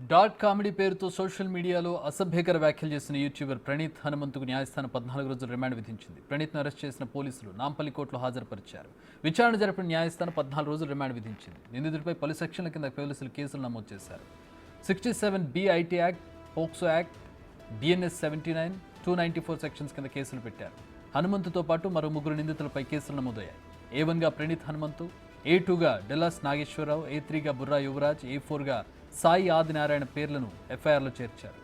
Dot comedy పేరుతో social మీడియాలో అసభ్యకర వ్యాఖ్యలు చేసిన యూట్యూబర్ ప్రణీత్ హనుమంతుకు న్యాయస్థానం 14 రోజుల రిమాండ్ విధించింది. ప్రణీత్ను అరెస్ట్ చేసిన పోలీసులు నాంపల్లి కోర్టులో హాజరుపరిచారు. విచారణ జరిపిన న్యాయస్థానం 14 రోజుల రిమాండ్ విధించింది. నిందితుడిపై పలు సెక్షన్ల కింద పోలీసులు కేసులు నమోదు చేశారు. 67B IT act, POCSO act, BNS 79, 294 sections కింద కేసులు పెట్టారు. హనుమంతుతో పాటు మరో ముగ్గురు నిందితులపై కేసులు నమోదయ్యాయి. A1గా ప్రణీత్ హనుమంతు, A2గా డెల్లాస్ నాగేశ్వరరావు, A3గా బుర్రా యువరాజ్, A4గా సాయి ఆదినారాయణ పేర్లను ఎఫ్ఐఆర్లో చేర్చారు.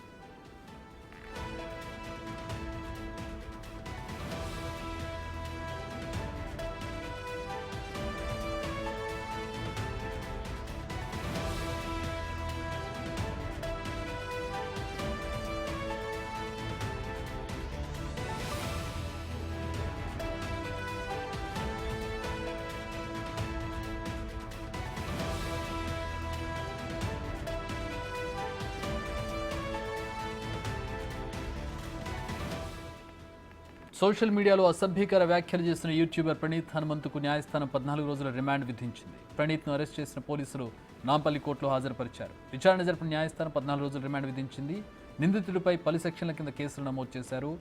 సోషల్ మీడియాలో అసభ్యకర వ్యాఖ్యలు చేసిన యూట్యూబర్ ప్రణీత్ హనుమంతుకు న్యాయస్థానం 14 రోజుల రిమాండ్ విధించింది. ప్రణీత్ను అరెస్ట్ చేసిన పోలీసులు నాంపల్లి కోర్టులో హాజరుపరిచారు. విచారణ జరిపిన న్యాయస్థానం 14 రోజుల రిమాండ్ విధించింది. నిందితుడిపై పలు సెక్షన్ల కింద కేసులు నమోదు చేశారు.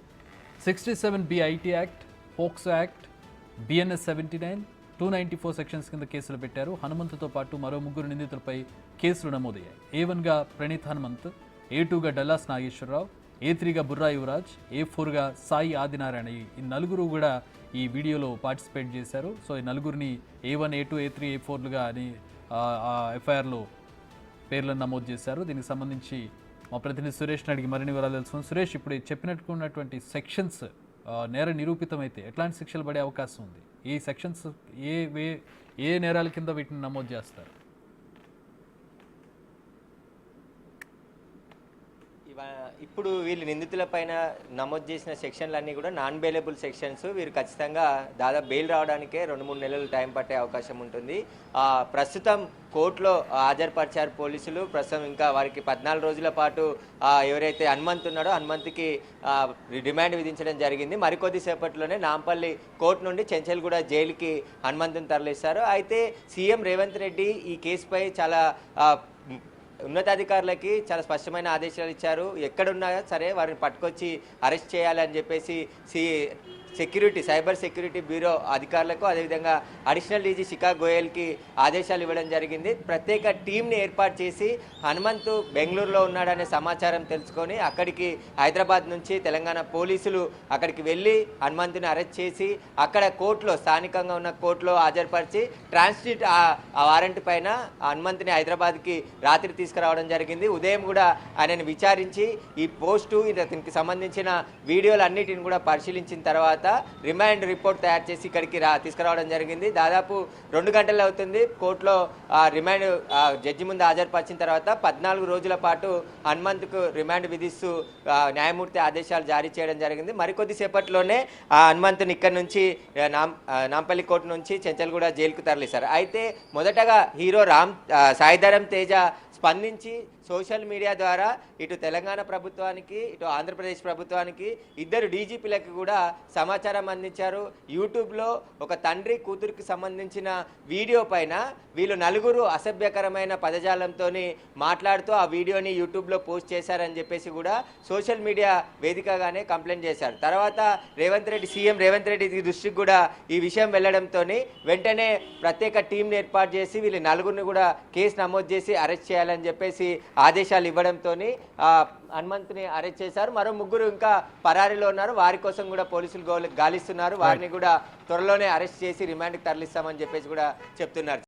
67B IT act, POCSO act, BNS 79, 294 sections కింద కేసులు పెట్టారు. హనుమంతుతో పాటు మరో ముగ్గురు నిందితులపై కేసులు నమోదయ్యాయి. A1గా ప్రణీత్ హనుమంత్, A2గా డల్లాస్ నాగేశ్వరరావు, A3గా బుర్రా యువరాజ్, A4గా సాయి ఆదినారాయణ. ఈ నలుగురు కూడా ఈ వీడియోలో పార్టిసిపేట్ చేశారు. సో ఈ నలుగురిని A1, A2, A3, A4లుగా అని ఎఫ్ఐఆర్లో పేర్లను నమోదు చేశారు. దీనికి సంబంధించి మా ప్రతినిధి సురేష్ని అడిగి మరిన్ని వివరాలు తెలుసుకున్నాం. సురేష్, ఇప్పుడు చెప్పినట్టుకున్నటువంటి సెక్షన్స్ నేర నిరూపితమైతే ఎట్లాంటి శిక్షలు పడే అవకాశం ఉంది? ఈ సెక్షన్స్ ఏ నేరాల కింద వీటిని నమోదు చేస్తారు? ఇప్పుడు వీళ్ళు నిందితుల పైన నమోదు చేసిన సెక్షన్లన్నీ కూడా నాన్ బెయిలబుల్ సెక్షన్స్. వీరు ఖచ్చితంగా దాదాపు బెయిల్ రావడానికే 2-3 నెలలు టైం పట్టే అవకాశం ఉంటుంది. ప్రస్తుతం కోర్టులో హాజరుపరిచారు పోలీసులు. ప్రస్తుతం ఇంకా వారికి 14 రోజుల పాటు ఎవరైతే హనుమంత్ ఉన్నాడో హనుమంత్కి రిమాండ్ విధించడం జరిగింది. మరికొద్ది సేపట్లోనే నాంపల్లి కోర్టు నుండి చెంచల్గూడ జైలుకి హనుమంతుని తరలిస్తారు. అయితే సీఎం రేవంత్ రెడ్డి ఈ కేసుపై చాలా ఉన్నతాధికారులకి చాలా స్పష్టమైన ఆదేశాలు ఇచ్చారు. ఎక్కడున్నా సరే వారిని పట్టుకొచ్చి అరెస్ట్ చేయాలని చెప్పేసి సైబర్ సెక్యూరిటీ బ్యూరో అధికారులకు, అదేవిధంగా అడిషనల్ డీజీ శిఖా గోయల్కి ఆదేశాలు ఇవ్వడం జరిగింది. ప్రత్యేక టీంని ఏర్పాటు చేసి హనుమంతు బెంగళూరులో ఉన్నాడనే సమాచారం తెలుసుకొని అక్కడికి హైదరాబాద్ నుంచి తెలంగాణ పోలీసులు అక్కడికి వెళ్ళి హనుమంతుని అరెస్ట్ చేసి అక్కడ కోర్టులో, స్థానికంగా ఉన్న కోర్టులో హాజరుపరిచి ట్రాన్స్జిట్ వారెంట్ పైన హనుమంతుని హైదరాబాద్కి రాత్రి తీసుకురావడం జరిగింది. ఉదయం కూడా ఆయనను విచారించి ఈ పోస్టు, దీనికి సంబంధించిన వీడియోలన్నిటిని కూడా పరిశీలించిన తర్వాత రిమాండ్ రిపోర్ట్ తయారు చేసి ఇక్కడికి తీసుకురావడం జరిగింది. దాదాపు 2 గంటలు అవుతుంది. కోర్టులో రిమాండ్ జడ్జి ముందు హాజరుపరిచిన తర్వాత 14 రోజుల పాటు హనుమంత్కు రిమాండ్ విధిస్తూ న్యాయమూర్తి ఆదేశాలు జారీ చేయడం జరిగింది. మరికొద్ది సేపట్లోనే హనుమంతుని ఇక్కడి నుంచి నాంపల్లి కోర్టు నుంచి చెంచల్గూడ జైలుకు తరలిస్తారు. అయితే మొదటగా హీరో సాయిధరం తేజ స్పందించి సోషల్ మీడియా ద్వారా ఇటు తెలంగాణ ప్రభుత్వానికి, ఇటు ఆంధ్రప్రదేశ్ ప్రభుత్వానికి, ఇద్దరు డీజీపీలకు కూడా సమాచారం అందించారు. యూట్యూబ్లో ఒక తండ్రి కూతురికి సంబంధించిన వీడియో పైన వీళ్ళు నలుగురు అసభ్యకరమైన పదజాలంతో మాట్లాడుతూ ఆ వీడియోని యూట్యూబ్లో పోస్ట్ చేశారని చెప్పేసి కూడా సోషల్ మీడియా వేదికగానే కంప్లైంట్ చేశారు. తర్వాత సీఎం రేవంత్ రెడ్డి దృష్టికి కూడా ఈ విషయం వెళ్లడంతో వెంటనే ప్రత్యేక టీంని ఏర్పాటు చేసి వీళ్ళు నలుగురిని కూడా కేసు నమోదు చేసి అరెస్ట్ చేయాలని చెప్పేసి ఆదేశాలు ఇవ్వడంతో హనుమంతుని అరెస్ట్ చేశారు. మరో ముగ్గురు ఇంకా పరారీలో ఉన్నారు. వారి కోసం కూడా పోలీసులు గాలిస్తున్నారు. వారిని కూడా త్వరలోనే అరెస్ట్ చేసి రిమాండ్కి తరలిస్తామని చెప్పేసి కూడా చెప్తున్నారు.